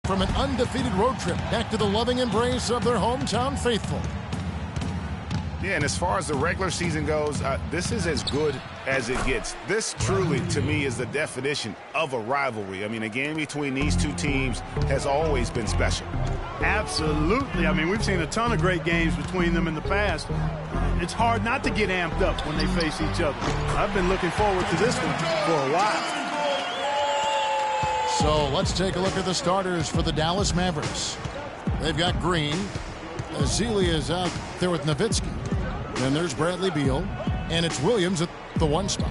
from an undefeated road trip back to the loving embrace of their hometown faithful. Yeah, and as far as the regular season goes, this is as good as it gets. This truly, to me, is the definition of a rivalry. I mean, a game between these two teams has always been special. Absolutely. I mean, we've seen a ton of great games between them in the past. It's hard not to get amped up when they face each other. I've been looking forward to this one for a while. So let's take a look at the starters for the Dallas Mavericks. They've got Green. Azili is out there with Nowitzki. Then there's Bradley Beal. And it's Williams at the 1 spot.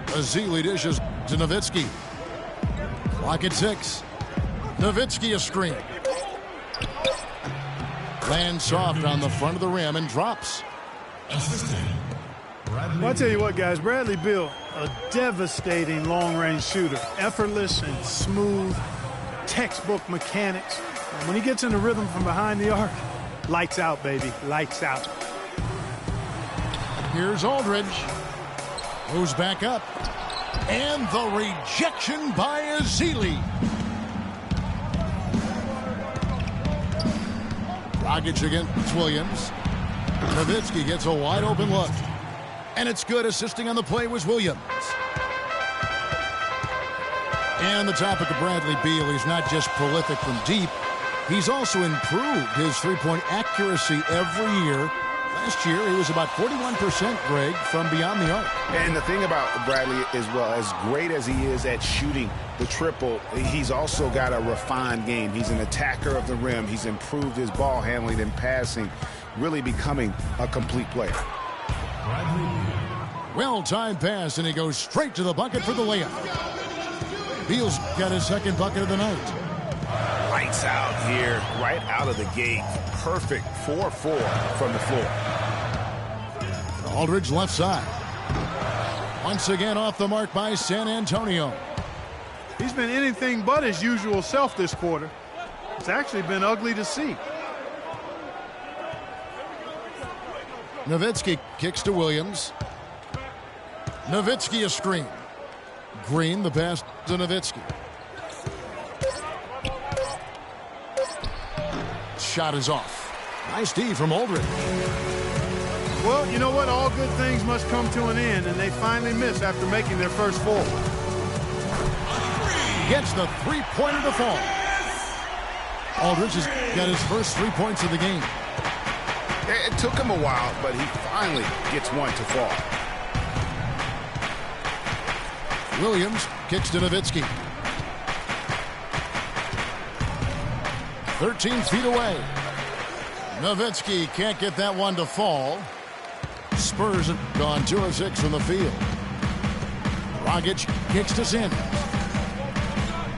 Azili dishes to Nowitzki. Clock at 6. Nowitzki a screen. Lands soft on the front of the rim and drops. Well, I'll tell you what, guys. Bradley Beal, a devastating long-range shooter. Effortless and smooth. Textbook mechanics. And when he gets in the rhythm from behind the arc, lights out, baby. Lights out. Here's Aldridge. Moves back up. And the rejection by Azili. Dragic against Williams. Nowitzki gets a wide open look. And it's good. Assisting on the play was Williams. And the topic of Bradley Beal, he's not just prolific from deep, he's also improved his three-point accuracy every year. Last year, he was about 41%, Greg, from beyond the arc. And the thing about Bradley as well, as great as he is at shooting the triple, he's also got a refined game. He's an attacker of the rim. He's improved his ball handling and passing, really becoming a complete player. Well-timed pass, and he goes straight to the bucket for the layup. Beal's got his second bucket of the night. Lights out here, right out of the gate. Perfect 4-4 from the floor. Aldridge left side. Once again off the mark by San Antonio. He's been anything but his usual self this quarter. It's actually been ugly to see. Nowitzki kicks to Williams. Nowitzki a screen. Green the pass to Nowitzki. Shot is off. Nice D from Aldridge. Well, you know what? All good things must come to an end, and they finally miss after making their first 4. Gets the three-pointer to fall. Aldridge has got his first 3 points of the game. It took him a while, but he finally gets one to fall. Williams kicks to Nowitzki. 13 feet away. Nowitzki can't get that one to fall. Spurs have gone 2 of 6 from the field. Dragic kicks to Sanders.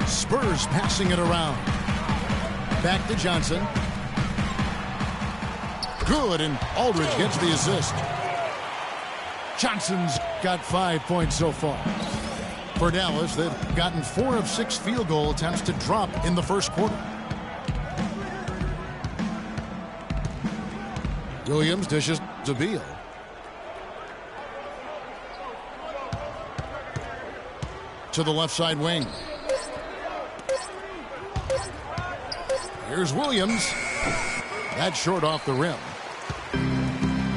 Spurs passing it around. Back to Johnson. Good, and Aldridge gets the assist. Johnson's got 5 points so far. For Dallas, they've gotten 4 of 6 field goal attempts to drop in the first quarter. Williams dishes to Beal. To the left side wing. Here's Williams. That's short off the rim.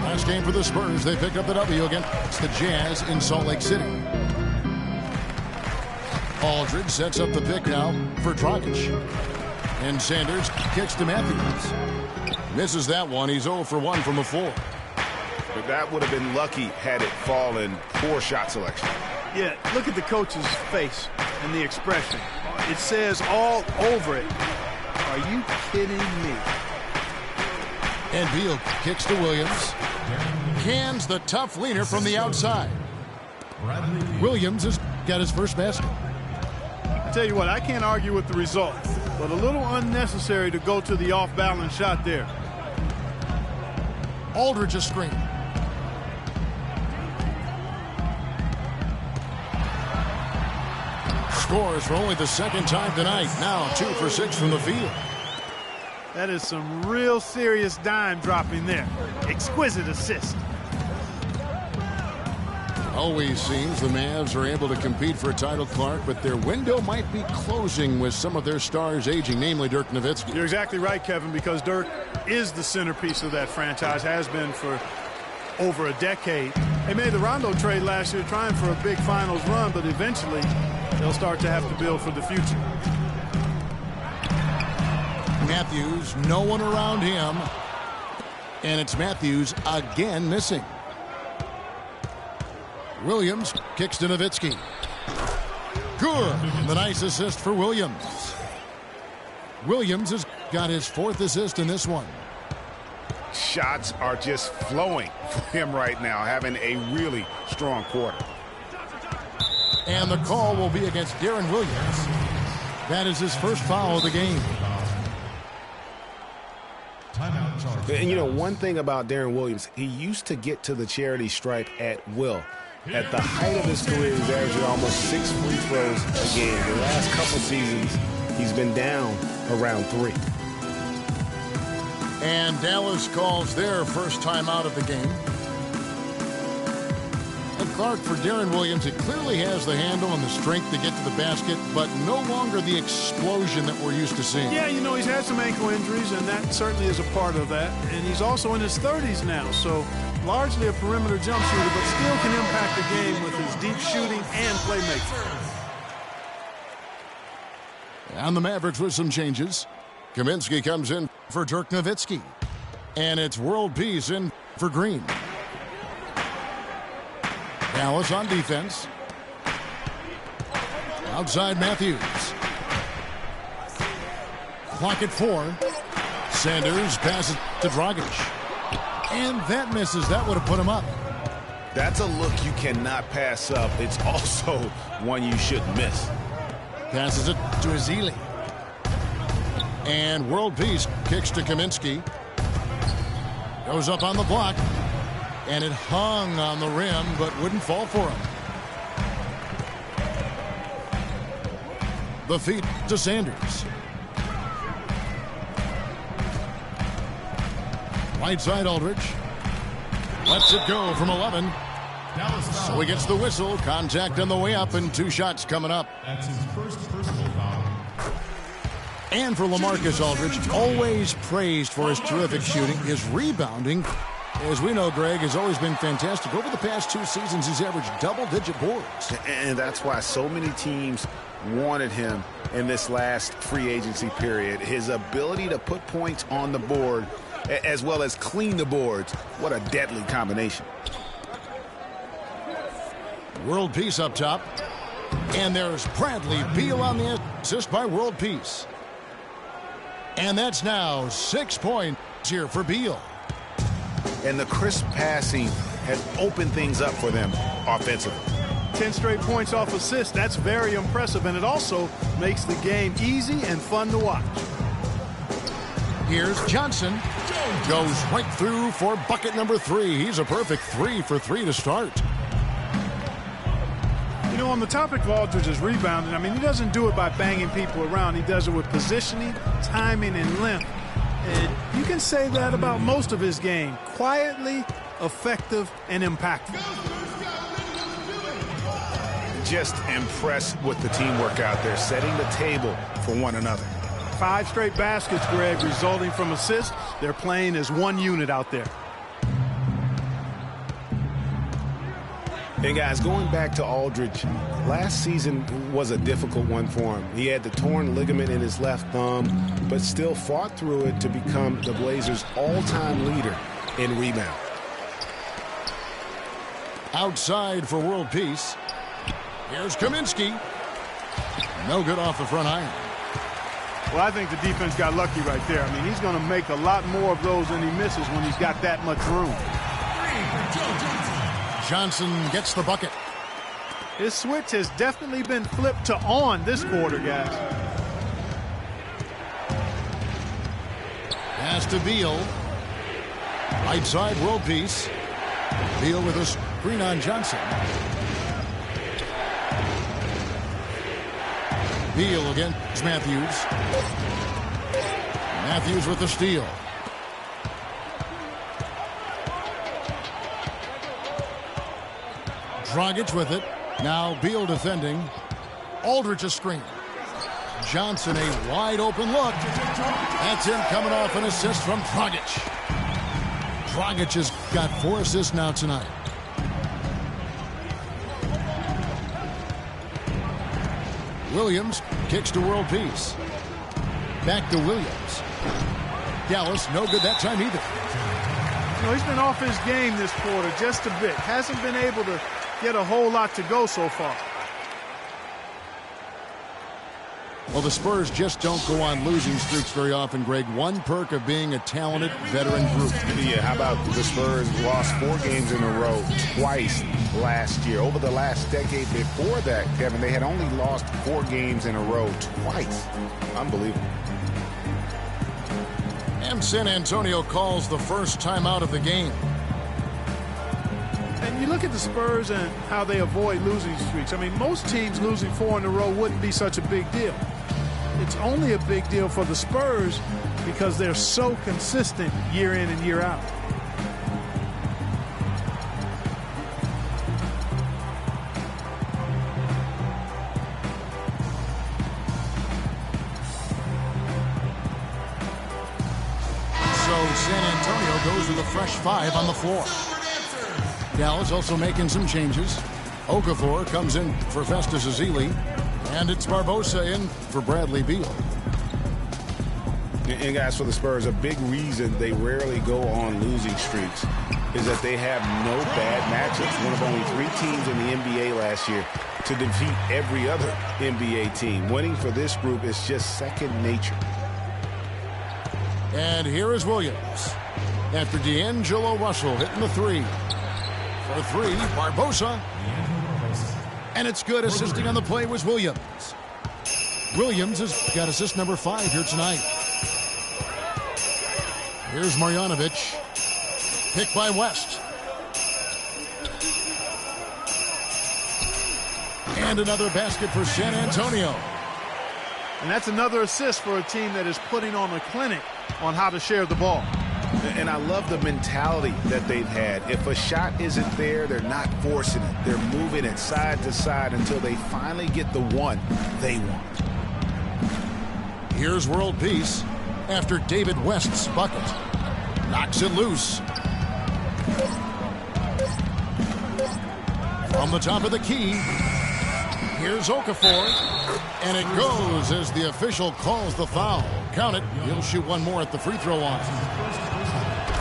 Last game for the Spurs, they picked up the W against the Jazz in Salt Lake City. Aldridge sets up the pick now for Dragic. And Sanders kicks to Matthews. Misses that one. He's 0 for 1 from the floor. But that would have been lucky had it fallen. Poor shot selection. Yeah, look at the coach's face and the expression. It says all over it. Are you kidding me? And Beal kicks to Williams. Cans the tough leaner from the outside. Williams has got his first basket. I tell you what, I can't argue with the result, but a little unnecessary to go to the off-balance shot there. Aldridge a screen. Scores for only the second time tonight. Now 2 for 6 from the field. That is some real serious dime dropping there. Exquisite assist. Always seems the Mavs are able to compete for a title, Clark, but their window might be closing with some of their stars aging, namely Dirk Nowitzki. You're exactly right, Kevin, because Dirk is the centerpiece of that franchise, has been for over a decade. They made the Rondo trade last year trying for a big finals run, but eventually they'll start to have to build for the future. Matthews, no one around him. And it's Matthews again missing. Williams kicks to Nowitzki. Good. The nice assist for Williams. Williams has got his 4th assist in this one. Shots are just flowing for him right now, having a really strong quarter. And the call will be against Darren Williams. That is his first foul of the game. And you know, one thing about Darren Williams, he used to get to the charity stripe at will. At the height of his career, he's averaging almost 6 free throws a game. The last couple seasons, he's been down around 3. And Dallas calls their first time out of the game. And Clark, for Darren Williams, it clearly has the handle and the strength to get to the basket, but no longer the explosion that we're used to seeing. Yeah, you know, he's had some ankle injuries, and that certainly is a part of that. And he's also in his 30s now, so largely a perimeter jump shooter, but still can impact the game with his deep shooting and playmaking. And the Mavericks with some changes. Kaminsky comes in for Dirk Nowitzki. And it's world peace in for Green. Dallas on defense. Outside Matthews. Clock at 4. Sanders passes to Dragic. And that misses. That would have put him up. That's a look you cannot pass up. It's also one you shouldn't miss. Passes it to Ezeli. And world peace kicks to Kaminsky. Goes up on the block. And it hung on the rim, but wouldn't fall for him. The feed to Sanders. Right side Aldridge. Lets it go from 11. So he gets the whistle. Contact on the way up and 2 shots coming up. That's his first personal foul. And for LaMarcus Aldridge, always praised for his terrific shooting. His rebounding, as we know, Greg, has always been fantastic. Over the past 2 seasons, he's averaged double-digit boards. And that's why so many teams wanted him in this last free agency period. His ability to put points on the board as well as clean the boards. What a deadly combination. World Peace up top. And there's Bradley Beal on the assist by World Peace. And that's now 6 points here for Beal. And the crisp passing has opened things up for them offensively. 10 straight points off assists. That's very impressive, and it also makes the game easy and fun to watch. Here's Johnson. Goes right through for bucket number 3. He's a perfect 3 for 3 to start. You know, on the topic of Aldridge's rebounding, I mean, he doesn't do it by banging people around. He does it with positioning, timing, and length. And you can say that about most of his game. Quietly, effective, and impactful. Just impressed with the teamwork out there, setting the table for one another. 5 straight baskets, Greg, resulting from assists. They're playing as one unit out there. And guys, going back to Aldridge, last season was a difficult one for him. He had the torn ligament in his left thumb, but still fought through it to become the Blazers' all-time leader in rebound. Outside for world peace. Here's Kaminsky. No good off the front iron. Well, I think the defense got lucky right there. I mean, he's going to make a lot more of those than he misses when he's got that much room. Johnson gets the bucket. His switch has definitely been flipped to on this quarter, guys. Pass to Beal. Right side, world peace. Beal with a screen on Johnson. Beal against Matthews. Matthews with the steal. Dragic with it. Now Beal defending. Aldridge a screen. Johnson a wide open look. That's him coming off an assist from Dragic. Dragic has got 4 assists now tonight. Williams kicks to world peace. Back to Williams. Dallas no good that time either. You know, he's been off his game this quarter just a bit. Hasn't been able to get a whole lot to go so far. Well, the Spurs just don't go on losing streaks very often, Greg. One perk of being a talented veteran group. Yeah, how about the Spurs lost 4 games in a row twice last year. Over the last decade before that, Kevin, they had only lost 4 games in a row twice. Unbelievable. And San Antonio calls the first timeout of the game. And you look at the Spurs and how they avoid losing streaks. I mean, most teams losing 4 in a row wouldn't be such a big deal. It's only a big deal for the Spurs because they're so consistent year in and year out. So San Antonio goes with a fresh 5 on the floor. Dallas also making some changes. Okafor comes in for Festus Ezeli. And it's Barbosa in for Bradley Beal. And guys, for the Spurs, a big reason they rarely go on losing streaks is that they have no bad matchups. One of only 3 teams in the NBA last year to defeat every other NBA team. Winning for this group is just second nature. And here is Williams. After D'Angelo Russell hitting the 3. For 3, Barbosa. And it's good. Assisting on the play was Williams. Williams has got assist number 5 here tonight. Here's Marjanovic. Picked by West. And another basket for San Antonio. And that's another assist for a team that is putting on a clinic on how to share the ball. And I love the mentality that they've had. If a shot isn't there, they're not forcing it. They're moving it side to side until they finally get the one they want. Here's world peace after David West's bucket. Knocks it loose. From the top of the key, here's Okafor. And it goes as the official calls the foul. Count it. He'll shoot one more at the free throw line.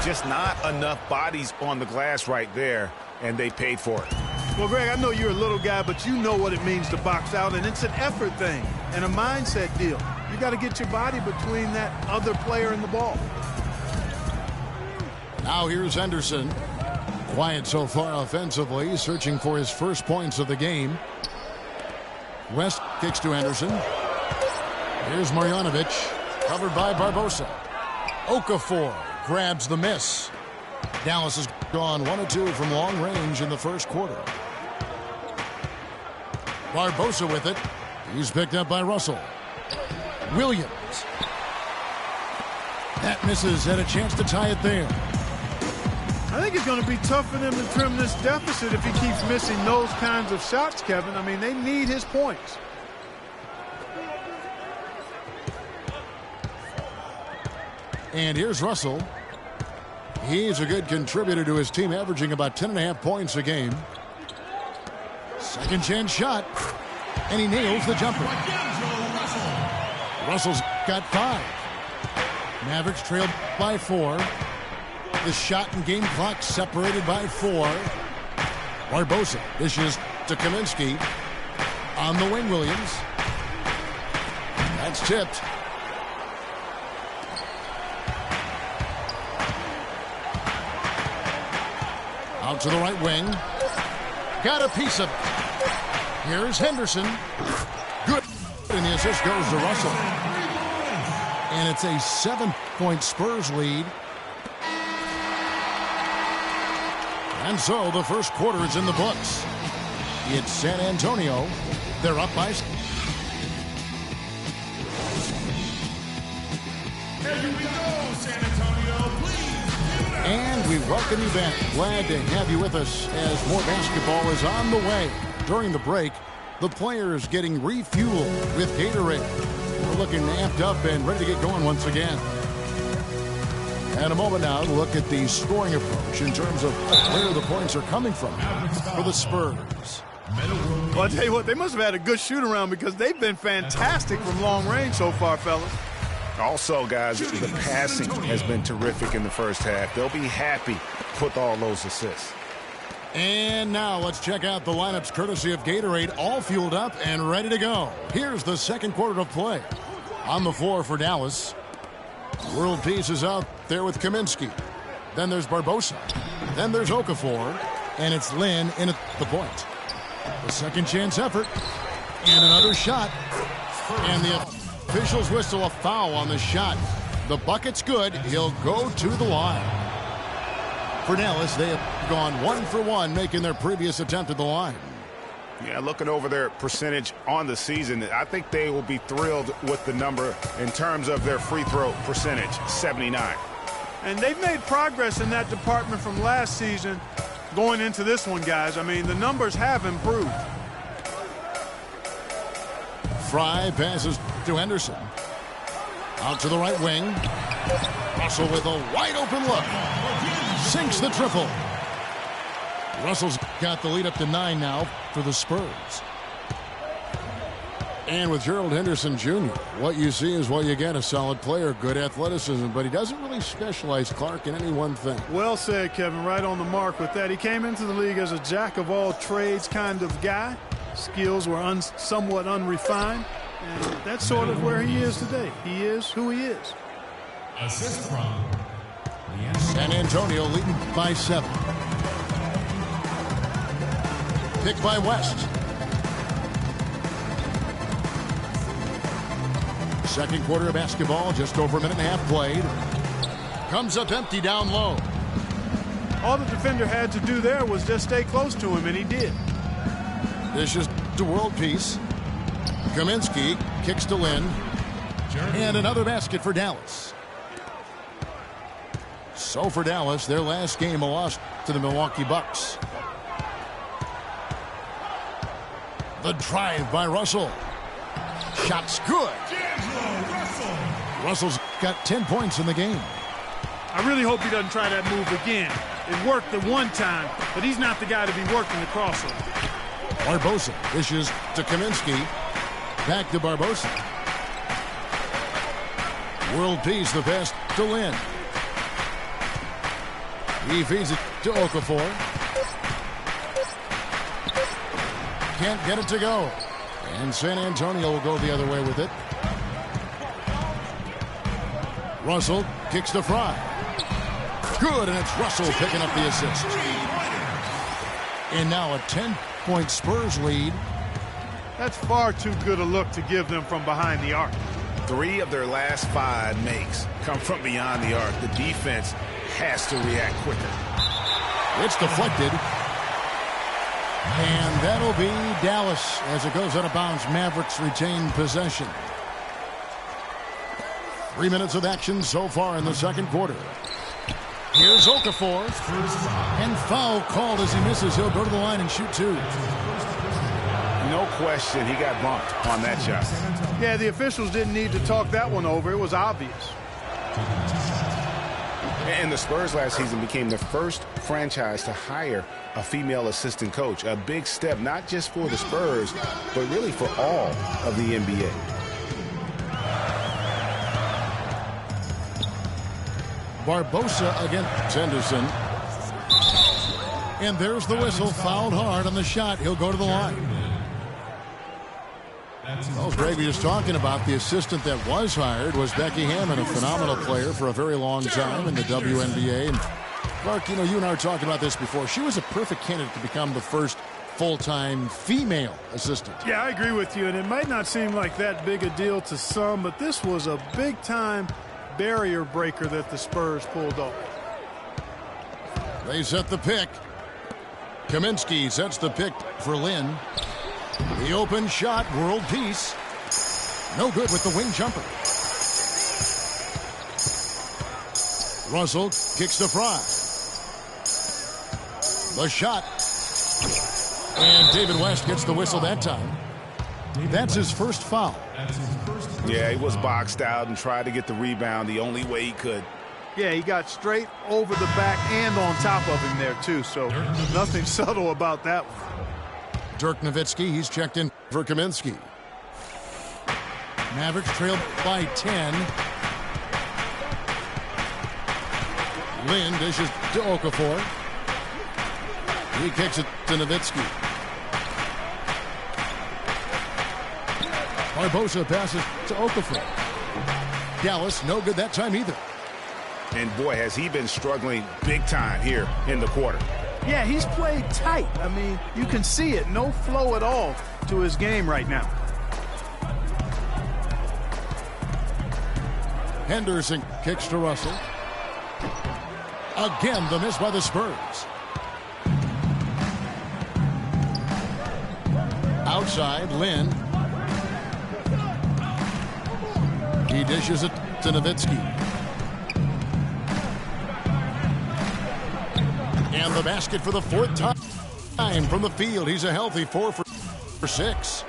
Just not enough bodies on the glass right there, and they paid for it. Well, Greg, I know you're a little guy, but you know what it means to box out, and it's an effort thing and a mindset deal. You got to get your body between that other player and the ball. Now here's Henderson. Quiet so far offensively, searching for his first points of the game. West kicks to Henderson. Here's Marjanovic, covered by Barbosa. Okafor grabs the miss. Dallas has gone 1 of 2 from long range in the first quarter. Barbosa with it. He's picked up by Russell. Williams. That misses, had a chance to tie it there. I think it's going to be tough for them to trim this deficit if he keeps missing those kinds of shots, Kevin. I mean, they need his points. And here's Russell. He's a good contributor to his team, averaging about 10.5 points a game. Second chance shot. And he nails the jumper. Russell's got 5. Mavericks trailed by 4. The shot and game clock separated by 4. Barbosa dishes to Kaminsky. On the wing, Williams. That's tipped. Out to the right wing. Got a piece of it. Here's Henderson. Good. And the assist goes to Russell. And it's a 7-point Spurs lead. And so the first quarter is in the books. It's San Antonio. They're up by... Here we go, San Antonio. Please. And we've welcome you back. Glad to have you with us as more basketball is on the way. During the break, the players getting refueled with Gatorade. We're looking amped up and ready to get going once again. And a moment now to look at the scoring approach in terms of where the points are coming from for the Spurs. Well, I'll tell you what, they must have had a good shoot-around because they've been fantastic from long range so far, fellas. Also, guys, the passing has been terrific in the first half. They'll be happy with all those assists. And now let's check out the lineups courtesy of Gatorade, all fueled up and ready to go. Here's the second quarter of play. On the floor for Dallas, World Peace is out there with Kaminsky. Then there's Barbosa. Then there's Okafor. And it's Lin in at the point. The second chance effort. And another shot. And the officials whistle a foul on the shot. The bucket's good. He'll go to the line. For Dallas, they have gone 1 for 1, making their previous attempt at the line. Yeah, looking over their percentage on the season, I think they will be thrilled with the number in terms of their free throw percentage, 79. And they've made progress in that department from last season going into this one, guys. I mean, the numbers have improved. Fry passes to Henderson. Out to the right wing. Russell with a wide open look. Sinks the triple. Russell's got the lead up to 9 now for the Spurs. And with Gerald Henderson Jr., what you see is what you get. A solid player, good athleticism, but he doesn't really specialize, Clark, in any one thing. Well said, Kevin. Right on the mark with that. He came into the league as a jack-of-all-trades kind of guy. Skills were somewhat unrefined, and that's sort of where he is today. He is who he is. Assist from San Antonio leading by 7. Picked by West. Second quarter of basketball, just over a minute and a half played. Comes up empty down low. All the defender had to do there was just stay close to him, and he did. This is to World Peace. Kaminsky kicks to Lin. And another basket for Dallas. So for Dallas, their last game a loss to the Milwaukee Bucks. The drive by Russell. Shot's good. Russell's got 10 points in the game. I really hope he doesn't try that move again. It worked at one time, but he's not the guy to be working the crossover. Barbosa dishes to Kaminsky. Back to Barbosa. World Peace, the pass to Lin. He feeds it to Okafor. Can't get it to go. And San Antonio will go the other way with it. Russell kicks to Fry. Good, and it's Russell picking up the assist. And now a 10-point Spurs lead. That's far too good a look to give them from behind the arc. 3 of their last 5 makes come from beyond the arc. The defense has to react quicker. It's deflected. And that'll be Dallas as it goes out of bounds. Mavericks retain possession. 3 minutes of action so far in the second quarter. Here's Okafor. And foul called as he misses. He'll go to the line and shoot 2. No question, he got bumped on that shot. Yeah, the officials didn't need to talk that one over. It was obvious. And the Spurs last season became the first franchise to hire a female assistant coach. A big step, not just for the Spurs, but really for all of the NBA. Barbosa against Henderson. And there's the whistle. Fouled hard on the shot. He'll go to the line. Well, Greg, we were just talking about the assistant that was hired was Becky Hammond, a phenomenal player for a very long time in the WNBA. And Clark, you know, you and I were talking about this before. She was a perfect candidate to become the first full-time female assistant. Yeah, I agree with you, and it might not seem like that big a deal to some, but this was a big-time barrier breaker that the Spurs pulled off. They set the pick. Kaminsky sets the pick for Lin. The open shot, World Peace. No good with the wing jumper. Russell kicks to Fry. The shot. And David West gets the whistle that time. That's his first foul. Yeah, he was boxed out and tried to get the rebound the only way he could. Yeah, he got straight over the back and on top of him there, too. So nothing subtle about that one. Dirk Nowitzki, he's checked in for Kaminsky. Mavericks trail by 10. Lynn dishes to Okafor. He kicks it to Nowitzki. Barbosa passes to Okafor. Dallas, no good that time either. And boy, has he been struggling big time here in the quarter. Yeah, he's played tight. I mean, you can see it. No flow at all to his game right now. Henderson kicks to Russell. Again, the miss by the Spurs. Outside, Lynn. He dishes it to Nowitzki. And the basket for the fourth time from the field. He's a healthy 4 for 6.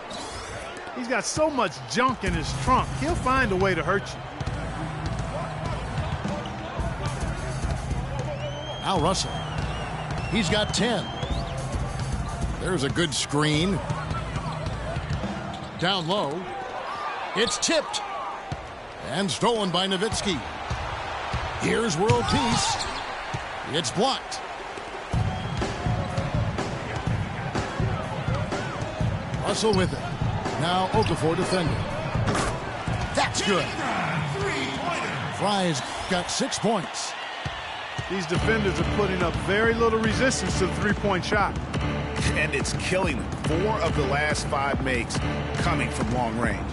He's got so much junk in his trunk. He'll find a way to hurt you. Now Russell. He's got 10. There's a good screen. Down low. It's tipped. And stolen by Nowitzki. Here's world peace. It's blocked. Russell with it. Now Okafor defending. That's good. Fry's got 6 points. These defenders are putting up very little resistance to the three-point shot. And it's killing them. 4 of the last 5 makes coming from long range.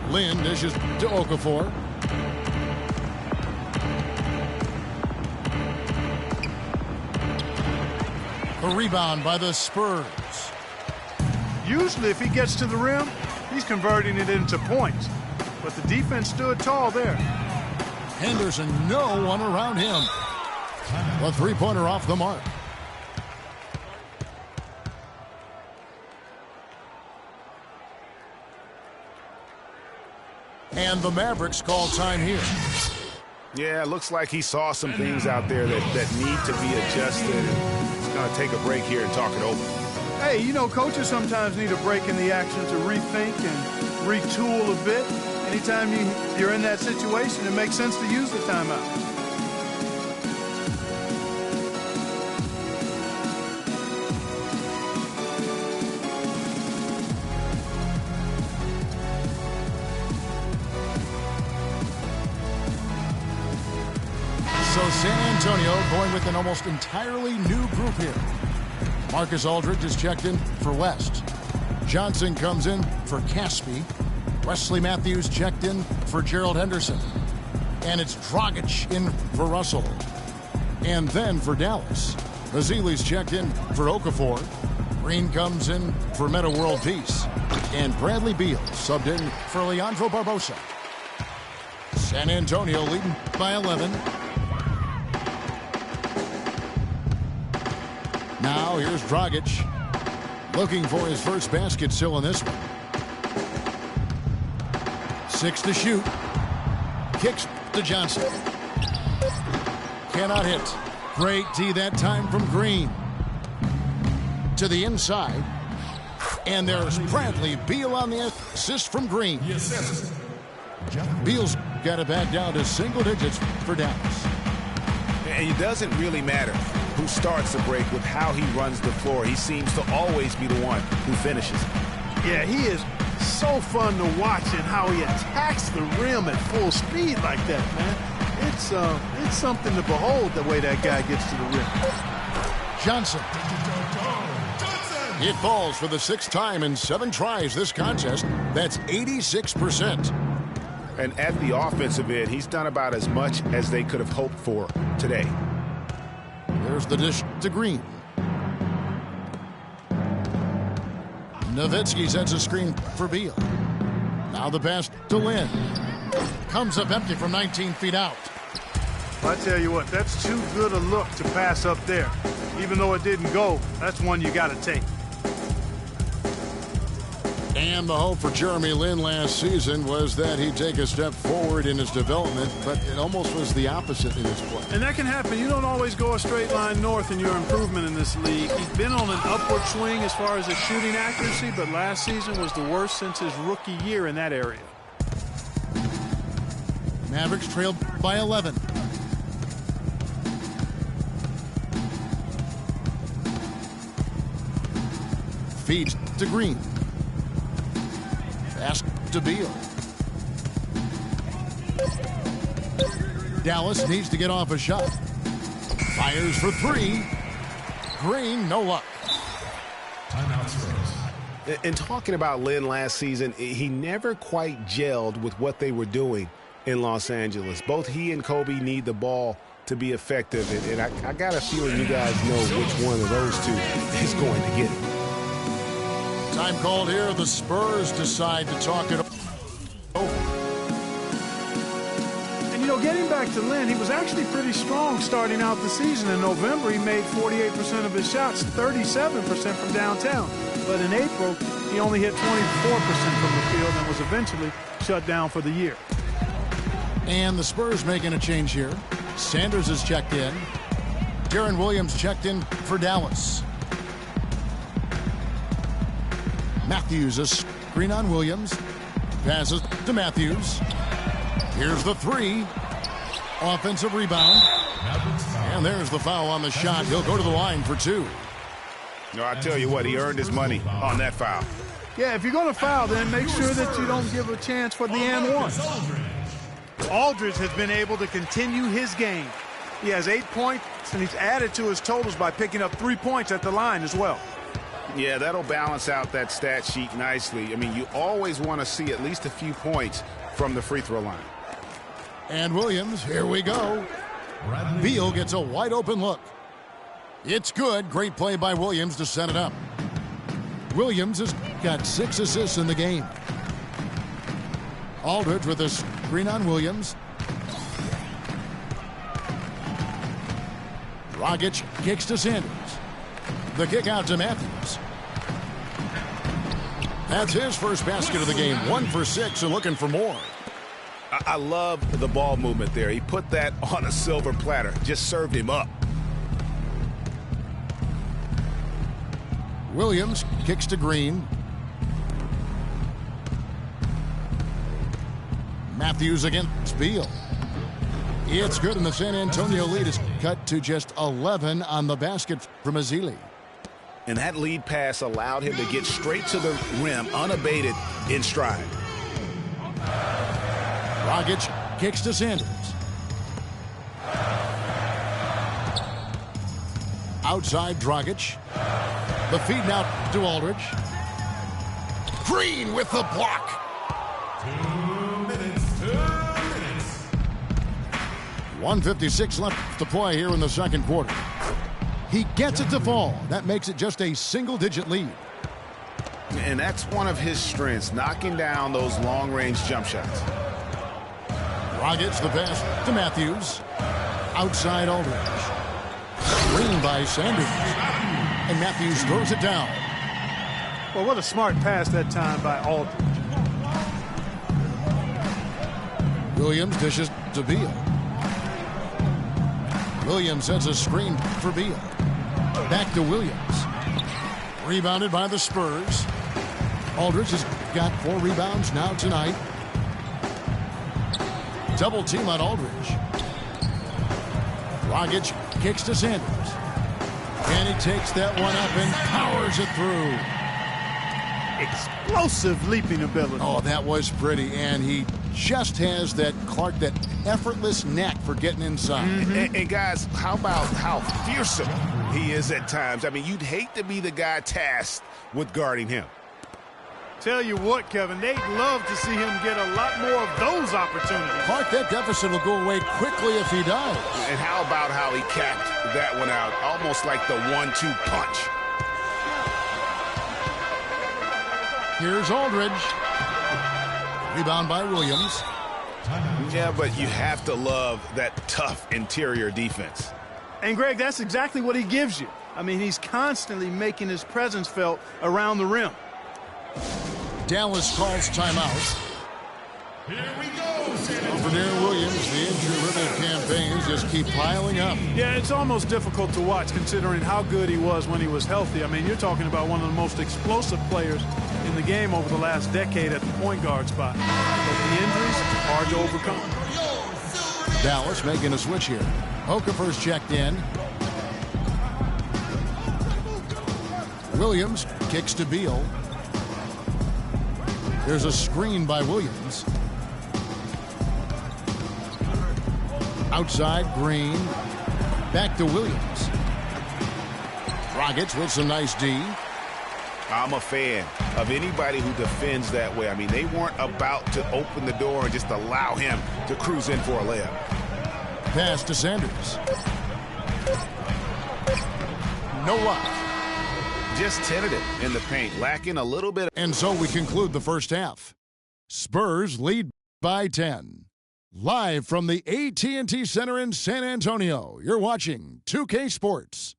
Lynn dishes to Okafor. The rebound by the Spurs. Usually if he gets to the rim, he's converting it into points. But the defense stood tall there. Henderson, no one around him. The three-pointer off the mark. And the Mavericks call time here. Yeah, it looks like he saw some things out there that need to be adjusted. And he's going to take a break here and talk it over. Hey, you know, coaches sometimes need a break in the action to rethink and retool a bit. Anytime you're in that situation, it makes sense to use the timeout. So San Antonio going with an almost entirely new group here. Marcus Aldridge is checked in for West. Johnson comes in for Caspi. Wesley Matthews checked in for Gerald Henderson. And it's Dragic in for Russell. And then for Dallas, Vasili's checked in for Okafor. Green comes in for Meta World Peace. And Bradley Beal subbed in for Leandro Barbosa. San Antonio leading by 11. Now here's Dragic looking for his first basket still in this one. 6 to shoot. Kicks to Johnson. Cannot hit. Great D that time from Green. To the inside. And there's Bradley Beal on the assist from Green. Beal's got it back down to single digits for Dallas. And it doesn't really matter who starts the break with how he runs the floor. He seems to always be the one who finishes. Yeah, he is so fun to watch and how he attacks the rim at full speed like that, man. It's something to behold the way that guy gets to the rim. Johnson. It falls for the 6th time in 7 tries this contest. That's 86%. And at the offensive end, he's done about as much as they could have hoped for today. There's the dish to Green. Nowitzki sets a screen for Beal. Now the pass to Lynn. Comes up empty from 19 feet out. I tell you what, that's too good a look to pass up there. Even though it didn't go, that's one you got to take. And the hope for Jeremy Lin last season was that he'd take a step forward in his development, but it almost was the opposite in his play. And that can happen. You don't always go a straight line north in your improvement in this league. He's been on an upward swing as far as his shooting accuracy, but last season was the worst since his rookie year in that area. Mavericks trailed by 11. Feeds to Green. Pass to Beal. Dallas needs to get off a shot. Fires for three. Green, no luck. Timeout Spurs. In talking about Lin last season, he never quite gelled with what they were doing in Los Angeles. Both he and Kobe need the ball to be effective, and I got a feeling you guys know which one of those two is going to get it. Time called here. The Spurs decide to talk it over. And, you know, getting back to Lin, he was actually pretty strong starting out the season. In November, he made 48% of his shots, 37% from downtown. But in April, he only hit 24% from the field and was eventually shut down for the year. And the Spurs making a change here. Sanders is checked in. Deron Williams checked in for Dallas. Matthews, a screen on Williams. Passes to Matthews. Here's the three. Offensive rebound. And there's the foul on the shot. He'll go to the line for two. No, I tell you what, he earned his money on that foul. Yeah, if you're going to foul, then make sure that you don't give a chance for the and one. Aldridge has been able to continue his game. He has 8 points, and he's added to his totals by picking up 3 points at the line as well. Yeah, that'll balance out that stat sheet nicely. I mean, you always want to see at least a few points from the free throw line. And Williams, here we go. Beal gets a wide open look. It's good. Great play by Williams to set it up. Williams has got 6 assists in the game. Aldridge with a screen on Williams. Dragic kicks to Sanders. The kick out to Matthews. That's his first basket of the game. 1 for 6 and looking for more. I love the ball movement there. He put that on a silver platter. Just served him up. Williams kicks to Green. Matthews against Beal. It's good, and the San Antonio lead is cut to just 11 on the basket from Azili. And that lead pass allowed him to get straight to the rim, unabated in stride. Dragic kicks to Sanders. Outside Dragic. The feed now to Aldridge. Green with the block. 2 minutes. 1:56 left to play here in the second quarter. He gets it to fall. That makes it just a single-digit lead. And that's one of his strengths, knocking down those long-range jump shots. Dragic the pass to Matthews. Outside Aldridge. Screen by Sanders. And Matthews throws it down. Well, what a smart pass that time by Aldridge. Williams dishes to Beal. Williams sends a screen for Beal. Back to Williams. Rebounded by the Spurs. Aldridge has got 4 rebounds now tonight. Double team on Aldridge. Dragic kicks to Sanders. And he takes that one up and powers it through. Explosive leaping ability. Oh, that was pretty. And he just has that effortless knack for getting inside. And guys, how about how fearsome he is at times? I mean, you'd hate to be the guy tasked with guarding him. Tell you what, Kevin, they'd love to see him get a lot more of those opportunities. Clark, that deficit will go away quickly if he does. And how about how he capped that one out, almost like the 1-2 punch. Here's Aldridge. Rebound by Williams. Yeah, but you have to love that tough interior defense. And, Greg, that's exactly what he gives you. I mean, he's constantly making his presence felt around the rim. Dallas calls timeout. Here we go, San Antonio. For Darren Williams, the injury-riddled campaigns just keep piling up. Yeah, it's almost difficult to watch considering how good he was when he was healthy. I mean, you're talking about one of the most explosive players in the game over the last decade at the point guard spot. But the injuries, hard to overcome. Dallas making a switch here. Okafor's checked in. Williams kicks to Beal. There's a screen by Williams. Outside, Green. Back to Williams. Rockets with some nice D. I'm a fan of anybody who defends that way. I mean, they weren't about to open the door and just allow him to cruise in for a layup. Pass to Sanders. No luck. Just tentative in the paint, lacking a little bit. And so we conclude the first half. Spurs lead by 10. Live from the AT&T Center in San Antonio, you're watching 2K Sports.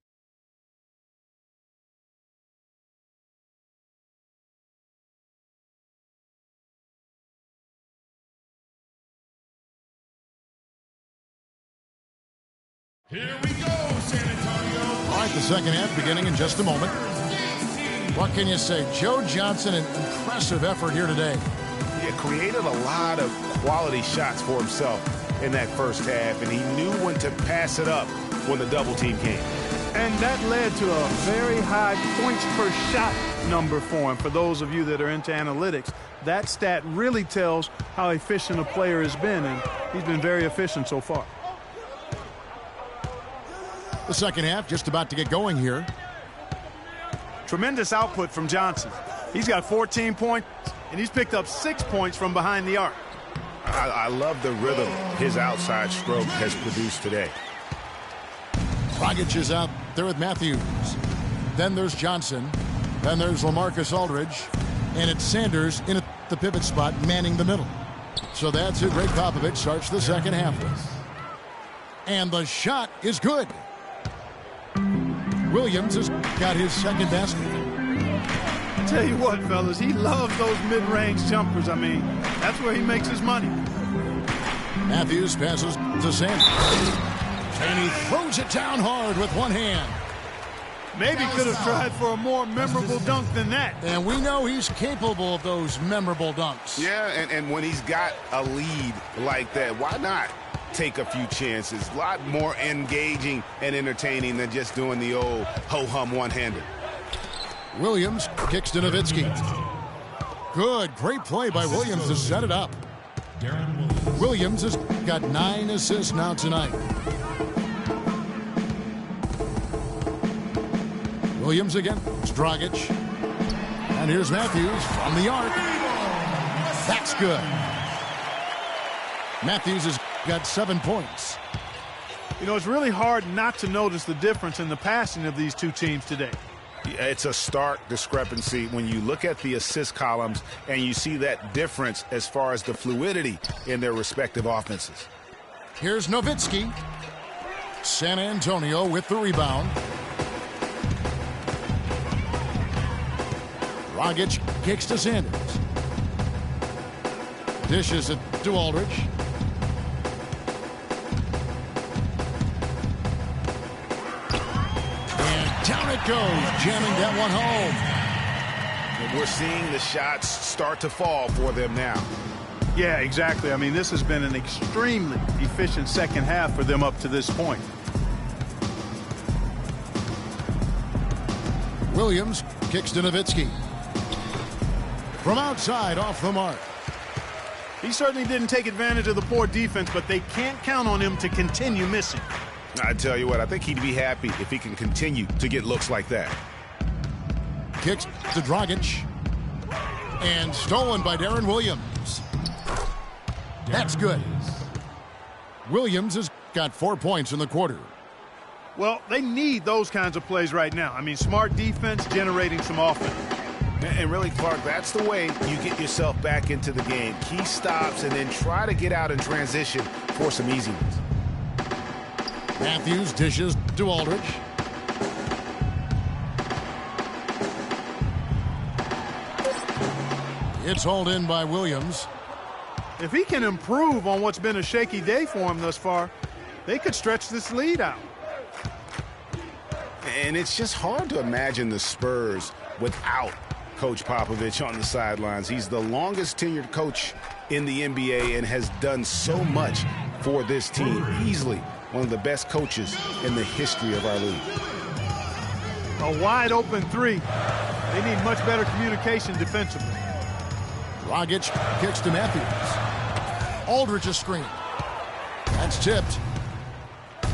Here we go, San Antonio. All right, the second half beginning in just a moment. What can you say? Joe Johnson, an impressive effort here today. He created a lot of quality shots for himself in that first half, and he knew when to pass it up when the double team came. And that led to a very high points per shot number for him. For those of you that are into analytics, that stat really tells how efficient a player has been, and he's been very efficient so far. The second half just about to get going here. Tremendous output from Johnson. He's got 14 points, and he's picked up 6 points from behind the arc. I love the rhythm his outside stroke has produced today. Dragic is out there with Matthews. Then there's Johnson. Then there's LaMarcus Aldridge. And it's Sanders in at the pivot spot, manning the middle. So that's who Greg Popovich starts the second half with. And the shot is good. Williams has got his second basket. Tell you what, fellas, he loves those mid-range jumpers. I mean, that's where he makes his money. Matthews passes to Sanders. And he throws it down hard with one hand. Maybe could have tried for a more memorable dunk than that. And we know he's capable of those memorable dunks. Yeah, and when he's got a lead like that, why not take a few chances? A lot more engaging and entertaining than just doing the old ho-hum one-hander. Williams kicks to Nowitzki. Good, great play by Williams to set it up. Williams has got 9 assists now tonight. Williams again. It's Dragic. And here's Matthews from the arc. That's good. Matthews has got 7 points. You know, it's really hard not to notice the difference in the passing of these two teams today. It's a stark discrepancy when you look at the assist columns and you see that difference as far as the fluidity in their respective offenses. Here's Nowitzki. San Antonio with the rebound. Dragic kicks to Sanders. Dishes it to Aldridge. And down it goes, jamming that one home. And we're seeing the shots start to fall for them now. Yeah, exactly. I mean, this has been an extremely efficient second half for them up to this point. Williams kicks to Nowitzki. From outside, off the mark. He certainly didn't take advantage of the poor defense, but they can't count on him to continue missing. I tell you what, I think he'd be happy if he can continue to get looks like that. Kicks to Dragic. And stolen by Darren Williams. That's good. Williams has got 4 points in the quarter. Well, they need those kinds of plays right now. I mean, smart defense generating some offense. And really, Clark, that's the way you get yourself back into the game. Key stops and then try to get out in transition for some easiness. Matthews dishes to Aldridge. It's hauled in by Williams. If he can improve on what's been a shaky day for him thus far, they could stretch this lead out. And it's just hard to imagine the Spurs without Coach Popovich on the sidelines. He's the longest tenured coach in the NBA and has done so much for this team. Easily one of the best coaches in the history of our league. A wide open three. They need much better communication defensively. Dragic kicks to Matthews. Aldridge a screen. That's tipped.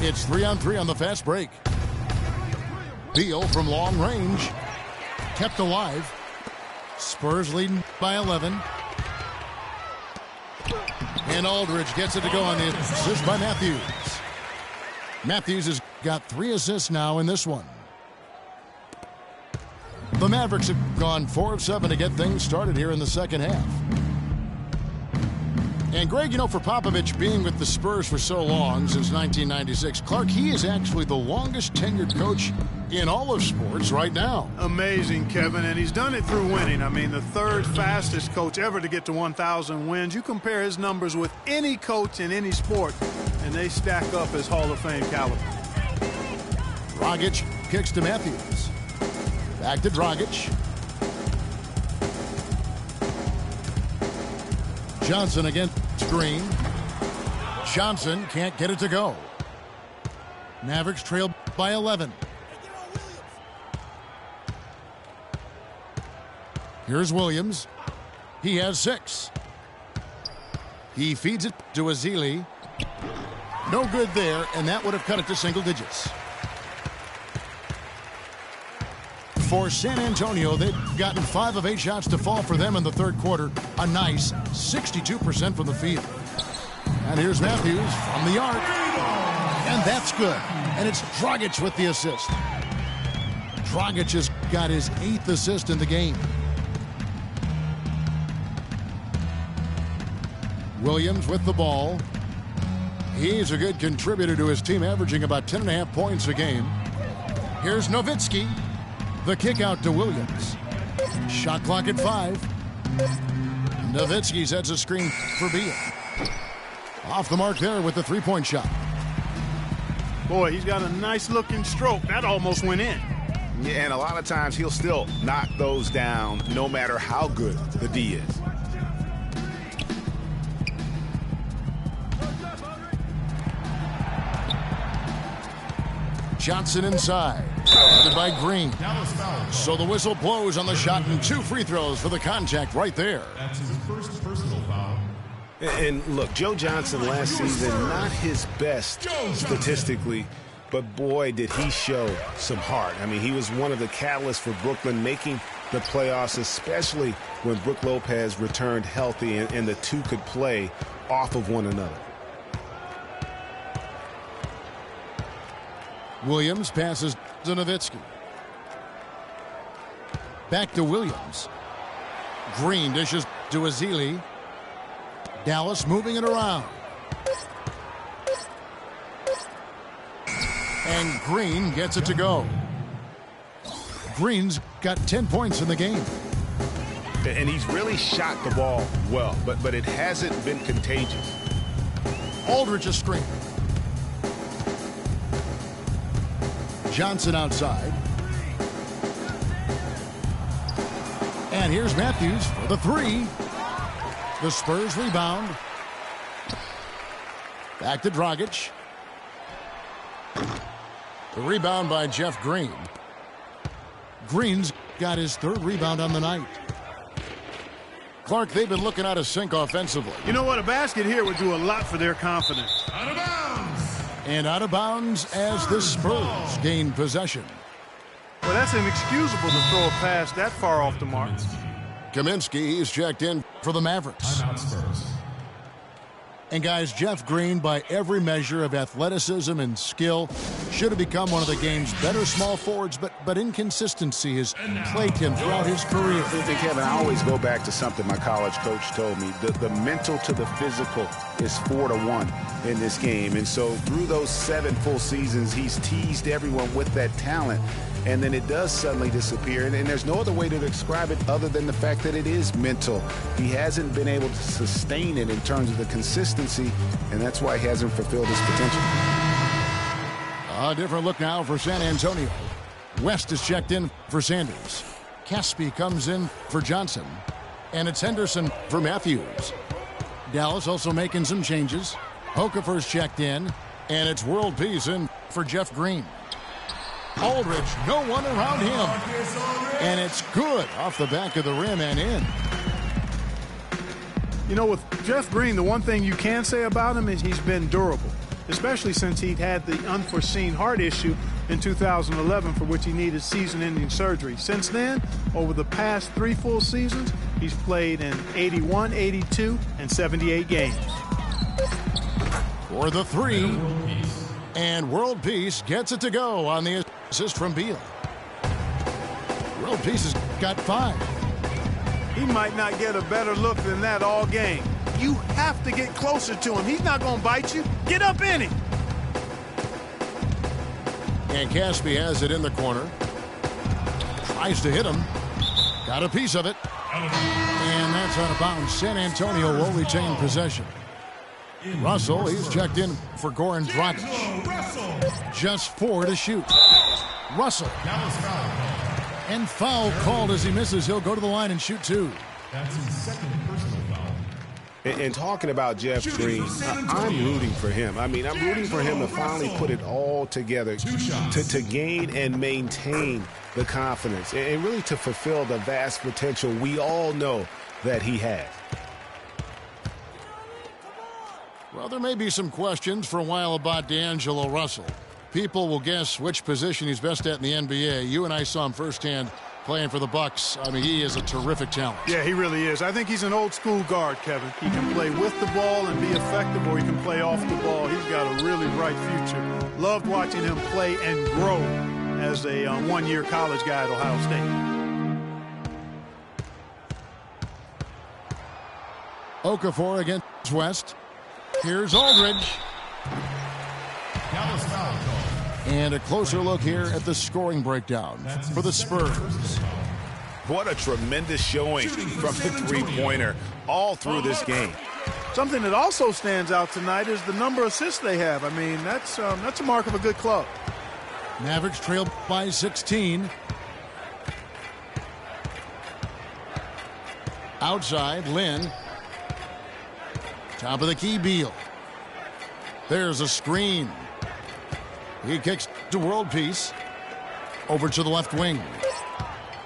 It's 3-on-3 on the fast break. Beal from long range. Kept alive. Spurs leading by 11. And Aldridge gets it to go on the assist by Matthews. Matthews has got 3 assists now in this one. The Mavericks have gone 4 of 7 to get things started here in the second half. And Greg, you know, for Popovich being with the Spurs for so long, since 1996, Clark, he is actually the longest tenured coach in all of sports right now. Amazing, Kevin, and he's done it through winning. I mean, the 3rd fastest coach ever to get to 1,000 wins. You compare his numbers with any coach in any sport, and they stack up as Hall of Fame caliber. Dragic kicks to Matthews. Back to Dragic. Johnson against Green. Johnson can't get it to go. Mavericks trail by 11. Here's Williams. He has 6. He feeds it to Azili. No good there, and that would have cut it to single digits. For San Antonio, they've gotten 5 of 8 shots to fall for them in the 3rd quarter. A nice 62% from the field. And here's Matthews from the arc. And that's good. And it's Dragic with the assist. Dragic has got his 8th assist in the game. Williams with the ball. He's a good contributor to his team, averaging about 10.5 points a game. Here's Nowitzki. The kick out to Williams. Shot clock at 5. Nowitzki sets a screen for Beal. Off the mark there with the 3-point shot. Boy, he's got a nice looking stroke. That almost went in. Yeah, and a lot of times he'll still knock those down no matter how good the D is. Johnson inside. Defended by Green. So the whistle blows on the shot and 2 free throws for the contact right there. That's his first personal foul. And look, Joe Johnson last season, not his best statistically, but boy, did he show some heart. I mean, he was one of the catalysts for Brooklyn making the playoffs, especially when Brook Lopez returned healthy and the two could play off of one another. Williams passes to Nowitzki. Back to Williams. Green dishes to Azili. Dallas moving it around. And Green gets it to go. Green's got 10 points in the game. And he's really shot the ball well, but it hasn't been contagious. Aldridge a screen. Johnson outside. And here's Matthews for the 3. The Spurs rebound. Back to Dragic. The rebound by Jeff Green. Green's got his 3rd rebound on the night. Clark, they've been looking out of sync offensively. You know what? A basket here would do a lot for their confidence. Out of bounds. And out of bounds as the Spurs gain possession. Well, that's inexcusable to throw a pass that far off the mark. Kaminsky is checked in for the Mavericks. Timeout Spurs. And guys, Jeff Green, by every measure of athleticism and skill, should have become one of the game's better small forwards, but inconsistency has plagued him throughout his career. And Kevin, I always go back to something my college coach told me. The mental to the physical is 4-to-1 in this game. And so through those 7 full seasons, he's teased everyone with that talent. And then it does suddenly disappear. And there's no other way to describe it other than the fact that it is mental. He hasn't been able to sustain it in terms of the consistency, and that's why he hasn't fulfilled his potential. A different look now for San Antonio. West is checked in for Sanders. Caspi comes in for Johnson. And it's Henderson for Matthews. Dallas also making some changes. Okafor's checked in. And it's World Peace in for Jeff Green. Aldridge, no one around him. And it's good off the back of the rim and in. You know, with Jeff Green, the one thing you can say about him is he's been durable, especially since he'd had the unforeseen heart issue in 2011 for which he needed season-ending surgery. Since then, over the past 3 full seasons, he's played in 81, 82, and 78 games. For the 3, and World Peace gets it to go on the assist from Beal. World Peace has got 5. He might not get a better look than that all game. You have to get closer to him. He's not going to bite you. Get up in him. And Caspi has it in the corner. Tries to hit him. Got a piece of it. And that's out of bounds. San Antonio will retain possession. Russell, he's checked in for Goran Dragic. Just 4 to shoot. Russell. And foul called as he misses. He'll go to the line and shoot 2. That's his second personal foul. And talking about Jeff Green, I'm rooting for him. I mean, I'm rooting for him to finally put it all together to gain and maintain the confidence and really to fulfill the vast potential we all know that he has. Well, there may be some questions for a while about D'Angelo Russell. People will guess which position he's best at in the NBA. You and I saw him firsthand playing for the Bucks. I mean, he is a terrific talent. Yeah, he really is. I think he's an old-school guard, Kevin. He can play with the ball and be effective, or he can play off the ball. He's got a really bright future. Loved watching him play and grow as a one-year college guy at Ohio State. Okafor against West. Here's Aldridge. Dallas foul call. And a closer look here at the scoring breakdown for the Spurs. What a tremendous showing from the three-pointer all through this game. Something that also stands out tonight is the number of assists they have. I mean, that's a mark of a good club. Mavericks trail by 16. Outside, Lynn. Top of the key, Beal. There's a screen. He kicks to World Peace. Over to the left wing.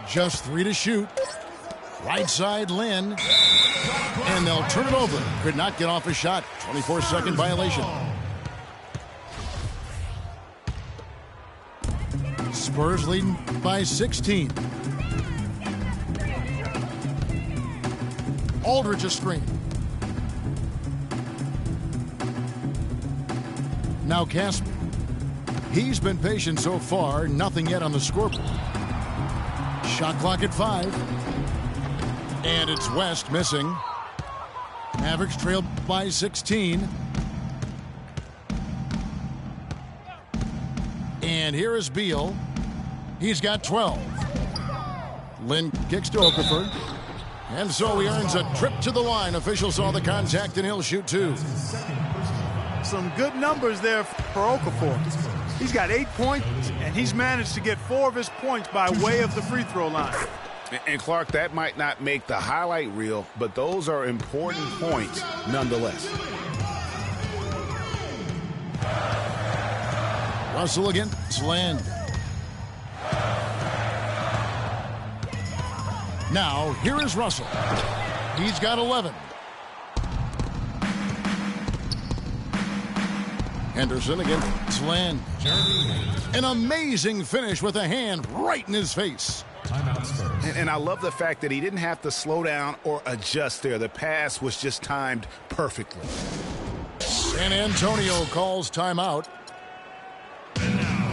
Just 3 to shoot. Right side, Lynn. And they'll turn it over. Could not get off a shot. 24-second violation. Spurs leading by 16. Aldridge a screen. Now Caspi. He's been patient so far. Nothing yet on the scoreboard. Shot clock at 5. And it's West missing. Mavericks trail by 16. And here is Beal. He's got 12. Lynn kicks to Okafor. And so he earns a trip to the line. Officials saw the contact and he'll shoot 2. Some good numbers there for Okafor. He's got 8 points, and he's managed to get 4 of his points by way of the free throw line. And Clark, that might not make the highlight reel, but those are important points nonetheless. Russell against Land. Now, here is Russell. He's got 11. Henderson against Land. An amazing finish with a hand right in his face. Timeout Spurs. And I love the fact that he didn't have to slow down or adjust there. The pass was just timed perfectly. San Antonio calls timeout. And now,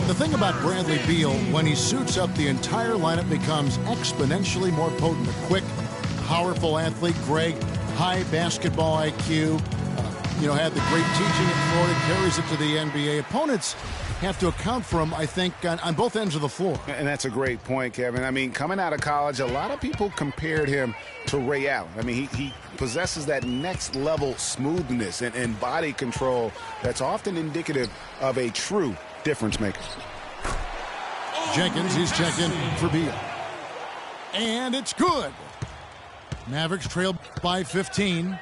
The thing about Bradley Beal, when he suits up, the entire lineup becomes exponentially more potent. A quick, powerful athlete. Greg, high basketball IQ. Had the great teaching at Florida, carries it to the NBA. Opponents have to account for him, I think, on both ends of the floor. And that's a great point, Kevin. I mean, coming out of college, a lot of people compared him to Ray Allen. I mean, he possesses that next level smoothness and body control that's often indicative of a true difference maker. Jenkins, he's checked in for Beal. And it's good. Mavericks trail by 15.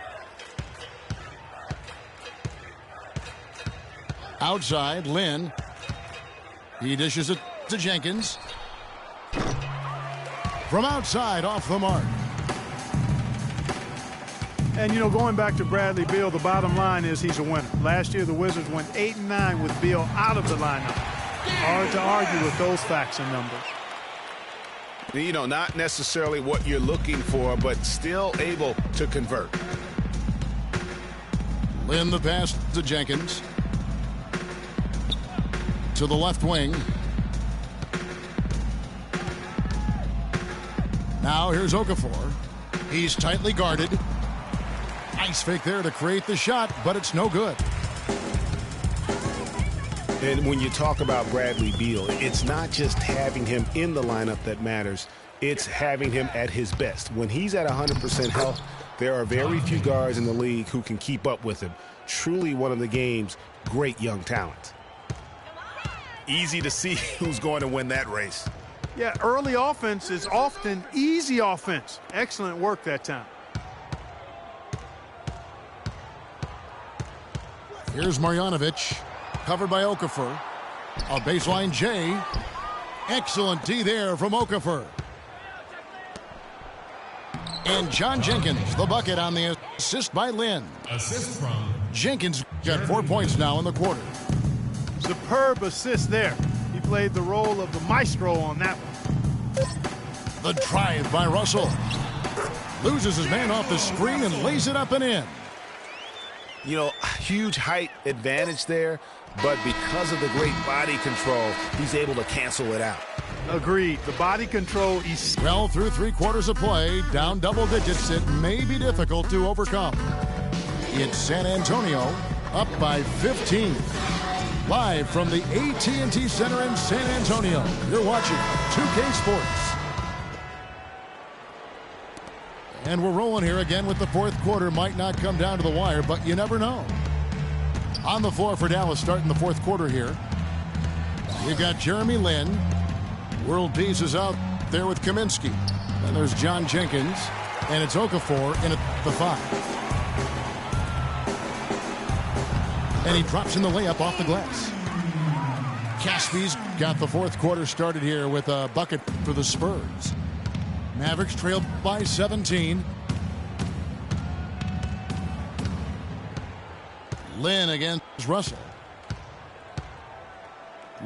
Outside, Lynn. He dishes it to Jenkins. From outside, off the mark. And, going back to Bradley Beal, the bottom line is he's a winner. Last year, the Wizards went 8-9 with Beal out of the lineup. Hard to argue with those facts and numbers. Not necessarily what you're looking for, but still able to convert. Lynn the pass to Jenkins. To the left wing. Now here's Okafor. He's tightly guarded. Nice fake there to create the shot, but it's no good. And when you talk about Bradley Beal, it's not just having him in the lineup that matters. It's having him at his best. When he's at 100% health, there are very few guards in the league who can keep up with him. Truly one of the game's great young talents. Easy to see who's going to win that race. Yeah, early offense is often easy offense. Excellent work that time. Here's Marjanovic, covered by Okafor. A baseline J. Excellent D there from Okafor. And John Jenkins, the bucket on the assist by Lynn. Assist from Jenkins got 4 points now in the quarter. Superb assist there. He played the role of the maestro on that one. The drive by Russell. Loses his man off the screen and lays it up and in. Huge height advantage there, but because of the great body control, he's able to cancel it out. Agreed. The body control is... Well, through 3 quarters of play, down double digits, it may be difficult to overcome. It's San Antonio, up by 15. Live from the AT&T Center in San Antonio, you're watching 2K Sports. And we're rolling here again with the fourth quarter. Might not come down to the wire, but you never know. On the floor for Dallas starting the fourth quarter here. We've got Jeremy Lin. World Peace is out there with Kaminsky. And there's John Jenkins. And it's Okafor in at the 5. And he drops in the layup off the glass. Caspi's got the fourth quarter started here with a bucket for the Spurs. Mavericks trail by 17. Lynn against Russell.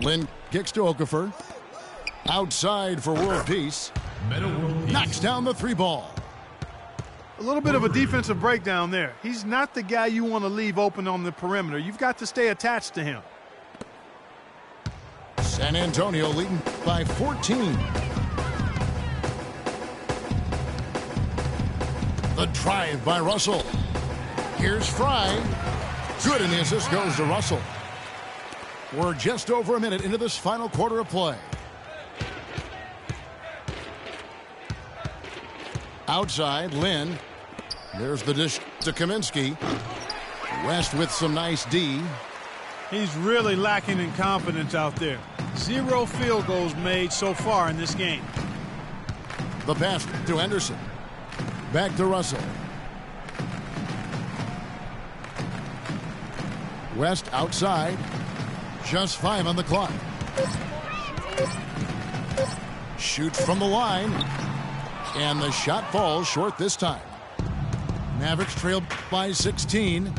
Lynn kicks to Okafor. Outside for World Peace. Knocks down the 3 ball. A little bit of a defensive breakdown there. He's not the guy you want to leave open on the perimeter. You've got to stay attached to him. San Antonio leading by 14. The drive by Russell. Here's Fry. Good, and the assist goes to Russell. We're just over a minute into this final quarter of play. Outside, Lynn. There's the dish to Kaminsky. West with some nice D. He's really lacking in confidence out there. 0 field goals made so far in this game. The pass to Henderson. Back to Russell. West outside. Just 5 on the clock. Shoots from the line. And the shot falls short this time. Mavericks trailed by 16.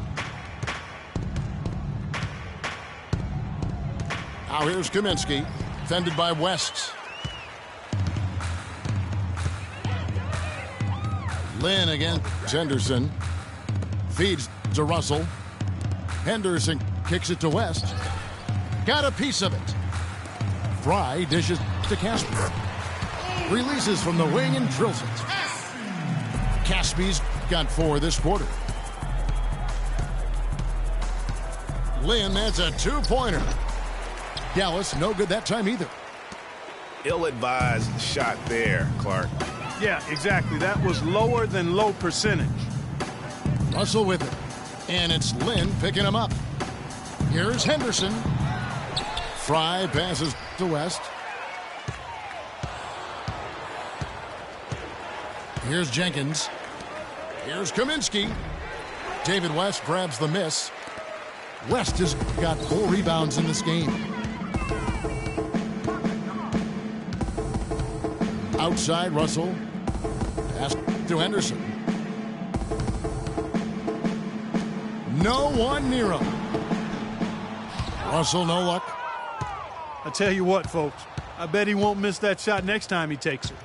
Now here's Kaminsky. Defended by West. Lynn against Henderson. Feeds to Russell. Henderson kicks it to West. Got a piece of it. Fry dishes to Casper. Releases from the wing and drills it. Caspi's got 4 this quarter. Lynn, that's a 2-pointer. Dallas, no good that time either. Ill-advised shot there, Clark. Yeah, exactly. That was lower than low percentage. Russell with it. And it's Lynn picking him up. Here's Henderson. Fry passes to West. Here's Jenkins. Here's Kaminsky. David West grabs the miss. West has got 4 rebounds in this game. Outside, Russell. Pass to Henderson. No one near him. Russell, no luck. I tell you what, folks. I bet he won't miss that shot next time he takes it.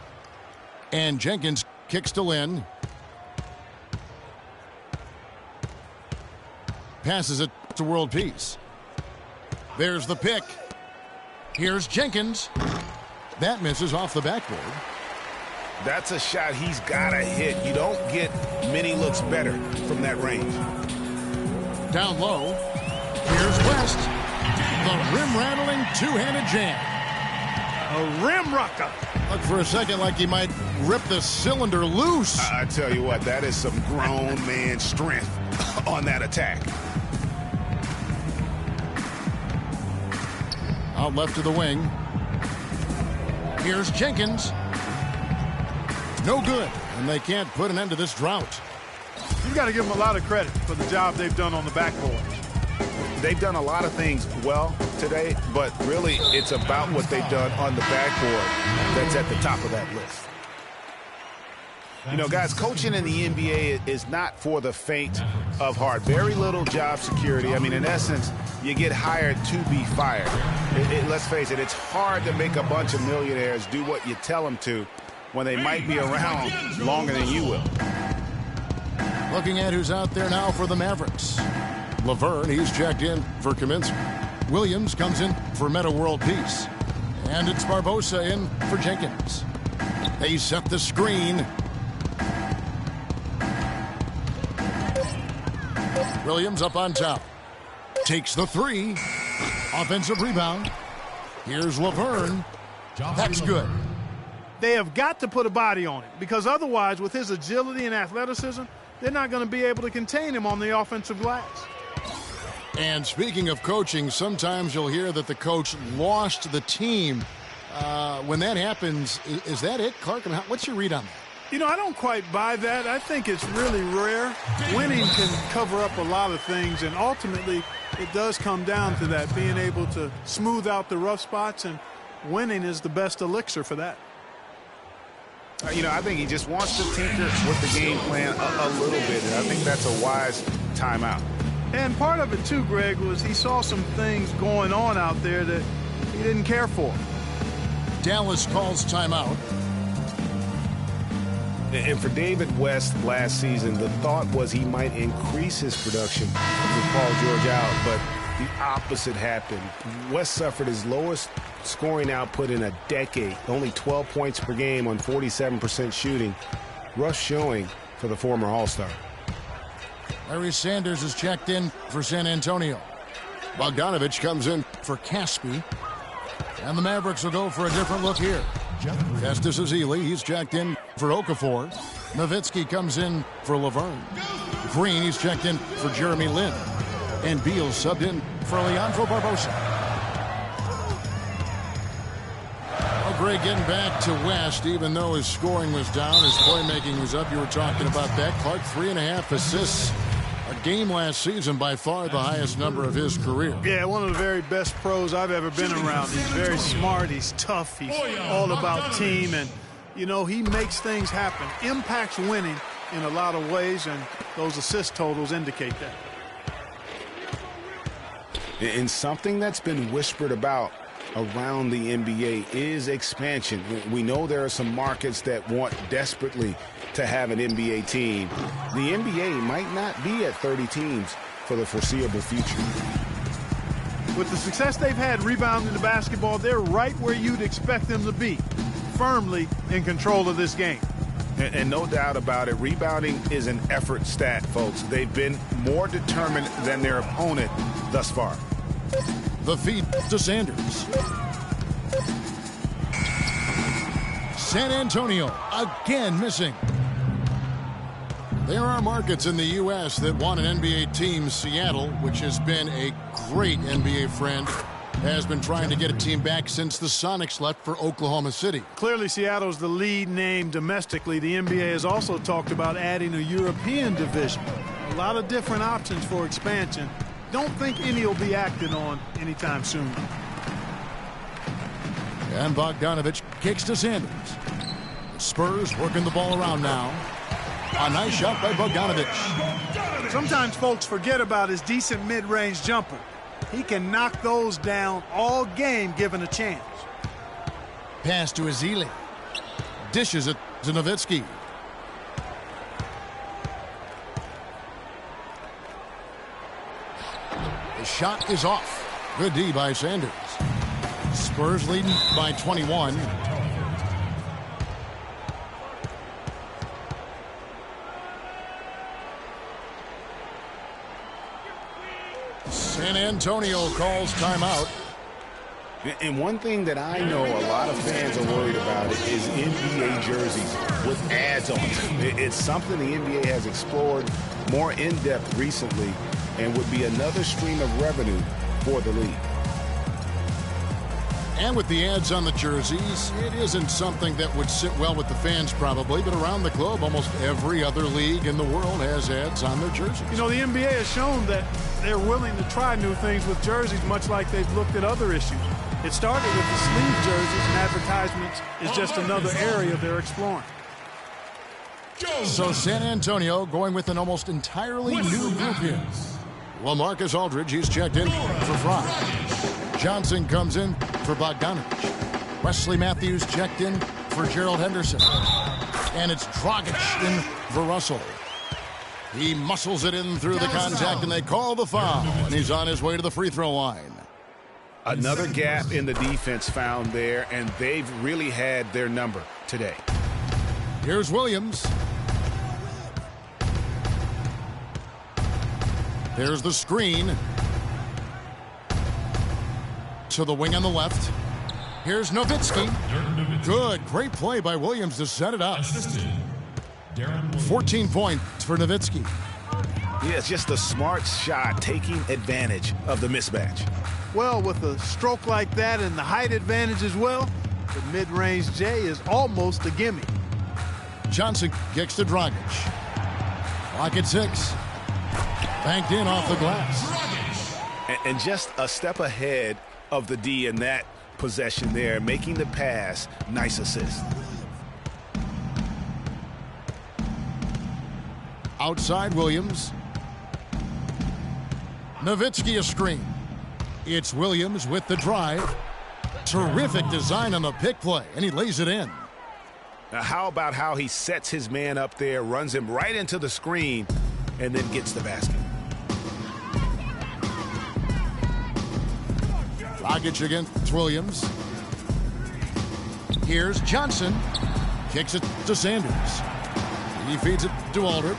And Jenkins kicks to Lynn. Passes it to World Peace. There's the pick. Here's Jenkins. That misses off the backboard. That's a shot he's got to hit. You don't get many looks better from that range. Down low. Here's West. The rim-rattling two-handed jam. A rim rocker. Look for a second like he might rip the cylinder loose. I tell you what, that is some grown man strength on that attack. Out left to the wing. Here's Jenkins. No good, and they can't put an end to this drought. You've got to give them a lot of credit for the job they've done on the backboard. They've done a lot of things well today, but really it's about what they've done on the backboard that's at the top of that list. You know, guys, coaching in the NBA is not for the faint of heart. Very little job security. I mean, in essence, you get hired to be fired. Let's face it, it's hard to make a bunch of millionaires do what you tell them to when they might be around longer than you will. Looking at who's out there now for the Mavericks. Laverne, he's checked in for Kaminsky. Williams comes in for Meta World Peace. And it's Barbosa in for Jenkins. They set the screen. Williams up on top. Takes the 3. Offensive rebound. Here's Laverne. That's good. They have got to put a body on it, because otherwise, with his agility and athleticism, they're not going to be able to contain him on the offensive glass. And speaking of coaching, sometimes you'll hear that the coach lost the team. When that happens, is that it, Clark? What's your read on that? You know, I don't quite buy that. I think it's really rare. Winning can cover up a lot of things, and ultimately it does come down to that, being able to smooth out the rough spots, and winning is the best elixir for that. You know, I think he just wants to tinker with the game plan a little bit, and I think that's a wise timeout. And part of it, too, Greg, was he saw some things going on out there that he didn't care for. Dallas calls timeout. And for David West last season, the thought was he might increase his production with Paul George out, but the opposite happened. West suffered his lowest scoring output in a decade, only 12 points per game on 47% shooting. Rough showing for the former All-Star. Larry Sanders is checked in for San Antonio. Bogdanovich comes in for Caspi. And the Mavericks will go for a different look here. Festus Ezeli, he's checked in for Okafor. Nowitzki comes in for Laverne. Green, he's checked in for Jeremy Lin. And Beal subbed in for Leandro Barbosa. Well, Greg, getting back to West, even though his scoring was down, his playmaking was up. You were talking about that. Clark, 3.5 assists a game last season, by far the highest number of his career. Yeah, one of the very best pros I've ever been around. He's very smart, he's tough, he's all about team, and, you know, he makes things happen. Impacts winning in a lot of ways, and those assist totals indicate that. And something that's been whispered about around the NBA is expansion. We know there are some markets that want desperately to have an NBA team. The NBA might not be at 30 teams for the foreseeable future. With the success they've had rebounding the basketball, they're right where you'd expect them to be, firmly in control of this game. And no doubt about it, rebounding is an effort stat, folks. They've been more determined than their opponent thus far. The feed to Sanders. San Antonio again missing. There are markets in the U.S. that want an NBA team. Seattle, which has been a great NBA friend, has been trying to get a team back since the Sonics left for Oklahoma City. Clearly, Seattle's the lead name domestically. The NBA has also talked about adding a European division. A lot of different options for expansion. Don't think any will be acted on anytime soon. And Bogdanovich kicks to Sanders. The Spurs working the ball around now. A nice shot by Bogdanovich. Sometimes folks forget about his decent mid-range jumper. He can knock those down all game given a chance. Pass to Ezeli. Dishes it to Nowitzki. The shot is off. Good D by Sanders. Spurs leading by 21. San Antonio calls timeout. And one thing that I know a lot of fans are worried about is NBA jerseys with ads on them. It's something the NBA has explored more in depth recently and would be another stream of revenue for the league. And with the ads on the jerseys, it isn't something that would sit well with the fans probably, but around the globe, almost every other league in the world has ads on their jerseys. You know, the NBA has shown that they're willing to try new things with jerseys, much like they've looked at other issues. It started with the sleeve jerseys, and advertisements is just another area they're exploring. So San Antonio going with an almost entirely new group here. Well, Marcus Aldridge, he's checked in for Fry. Johnson comes in for Bogdanovich. Wesley Matthews checked in for Gerald Henderson. And it's Dragic in for Russell. He muscles it in through the contact, and they call the foul. And he's on his way to the free throw line. Another gap in the defense found there, and they've really had their number today. Here's Williams. There's the screen. To the wing on the left. Here's Nowitzki. Good, great play by Williams to set it up. 14 points for Nowitzki. Yeah, it's just a smart shot taking advantage of the mismatch. Well, with a stroke like that and the height advantage as well, the mid-range J is almost a gimme. Johnson kicks to Dragic. Clock at 6. Banked in off the glass. And just a step ahead of the D in that possession there, making the pass. Nice assist. Outside Williams. Nowitzki a screen. It's Williams with the drive. Terrific design on the pick play, and he lays it in. Now, how about how he sets his man up there, runs him right into the screen, and then gets the basket. Dragic against Williams. Here's Johnson. Kicks it to Sanders. He feeds it to Aldridge.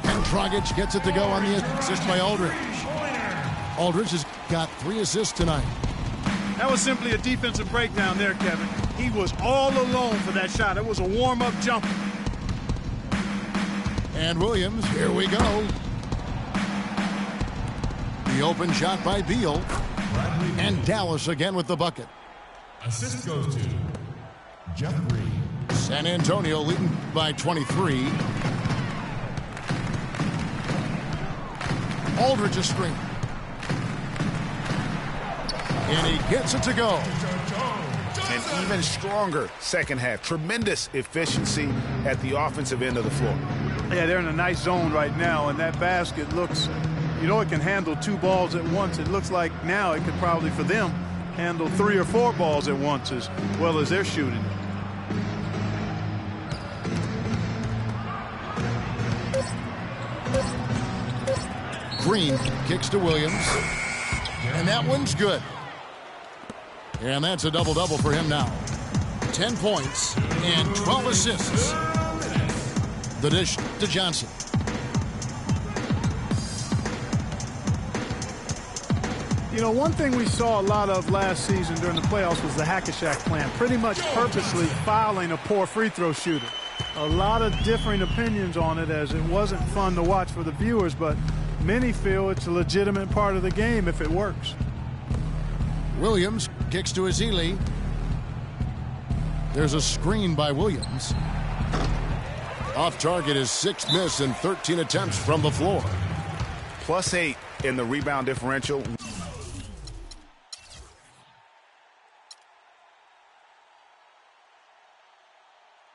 And Dragic gets it to go on the assist by Aldridge. Aldridge has got 3 assists tonight. That was simply a defensive breakdown there, Kevin. He was all alone for that shot. It was a warm-up jumper. And Williams, here we go. The open shot by Beal. And Dallas again with the bucket. Assist goes to Jeff Green. San Antonio leading by 23. Aldridge a screen. And he gets it to go. An even stronger second half. Tremendous efficiency at the offensive end of the floor. Yeah, they're in a nice zone right now, and that basket looks, you know, it can handle 2 balls at once. It looks like now it could probably, for them, handle 3 or 4 balls at once as well as they're shooting. screen, kicks to Williams. And that one's good. And that's a double-double for him now. 10 points and 12 assists. The dish to Johnson. You know, one thing we saw a lot of last season during the playoffs was the hack-a-shack plan, pretty much purposely fouling a poor free throw shooter. A lot of differing opinions on it, as it wasn't fun to watch for the viewers, but many feel it's a legitimate part of the game if it works. Williams kicks to Azili. There's a screen by Williams. Off target is 6 miss and 13 attempts from the floor. +8 in the rebound differential.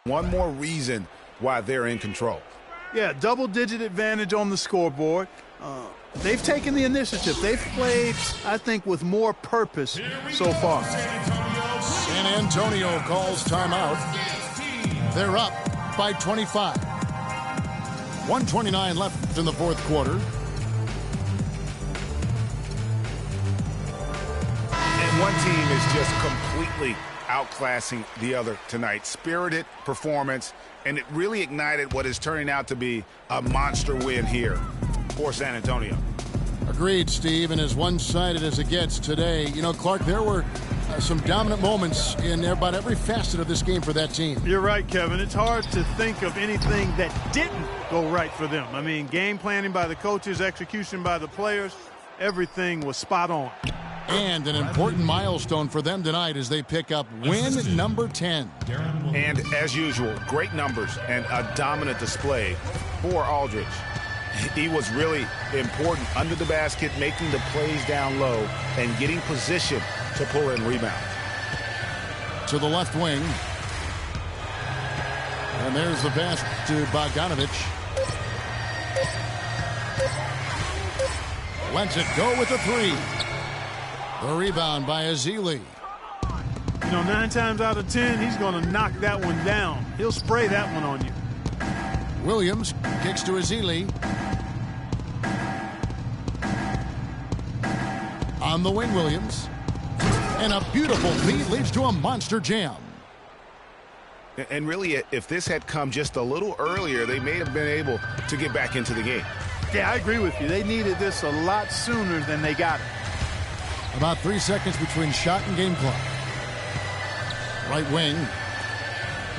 One more reason why they're in control. Yeah, double-digit advantage on the scoreboard. They've taken the initiative. They've played, I think, with more purpose so far. San Antonio calls timeout. They're up by 25. 1:29 left in the fourth quarter. And one team is just completely outclassing the other tonight. Spirited performance, and it really ignited what is turning out to be a monster win here for San Antonio. Agreed, Steve, and as one-sided as it gets today. You know, Clark, there were some dominant moments in about every facet of this game for that team. You're right, Kevin. It's hard to think of anything that didn't go right for them. I mean, game planning by the coaches, execution by the players, everything was spot on. And an important milestone for them tonight as they pick up win number 10. And as usual, great numbers and a dominant display for Aldridge. He was really important under the basket, making the plays down low and getting position to pull in rebounds. To the left wing. And there's the pass to Bogdanovich. Lets it go with the three. The rebound by Azili. You know, 9 times out of 10, he's going to knock that one down. He'll spray that one on you. Williams kicks to Azili. On the wing, Williams. And a beautiful feed leads to a monster jam. And really, if this had come just a little earlier, they may have been able to get back into the game. Yeah, I agree with you. They needed this a lot sooner than they got it. About 3 seconds between shot and game clock. Right wing.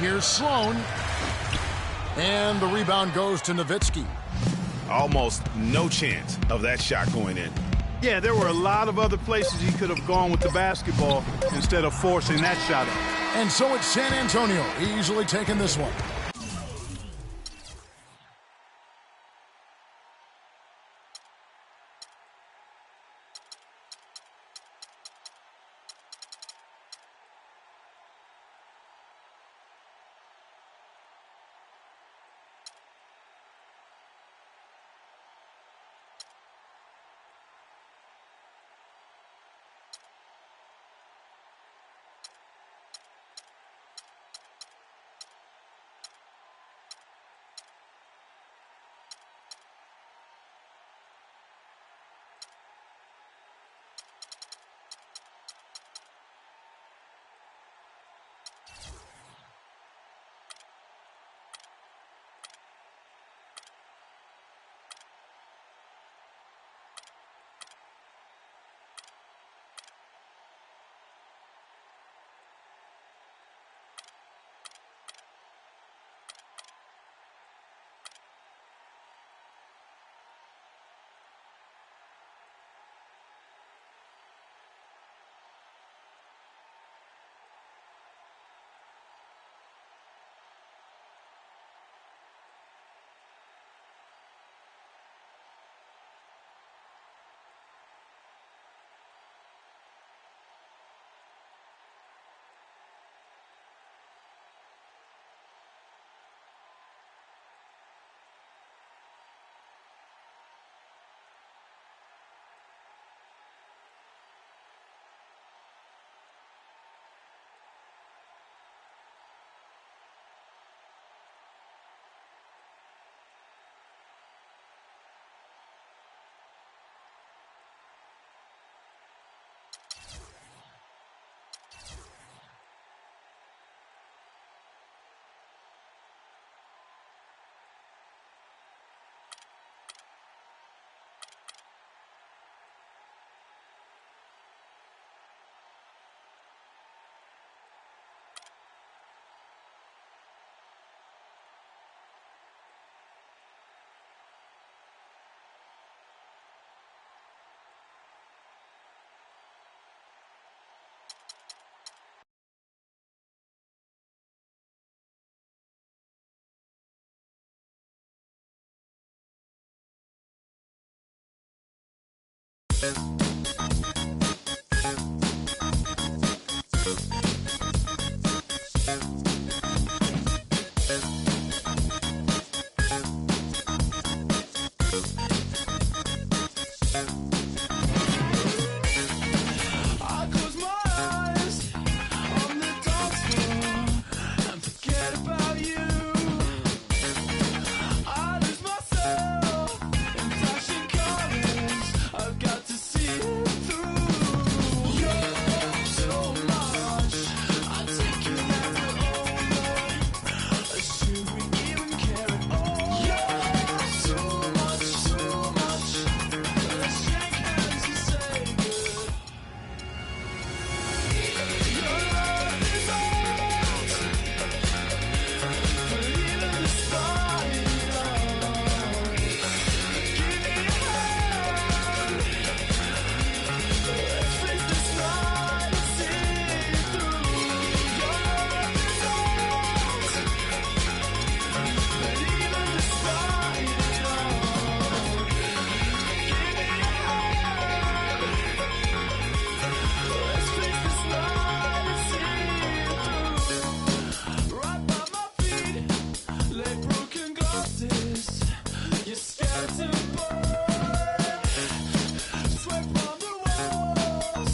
Here's Sloan. And the rebound goes to Nowitzki. Almost no chance of that shot going in. Yeah, there were a lot of other places he could have gone with the basketball instead of forcing that shot up. And so it's San Antonio easily taking this one.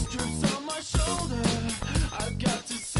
Strips on my shoulder, I've got to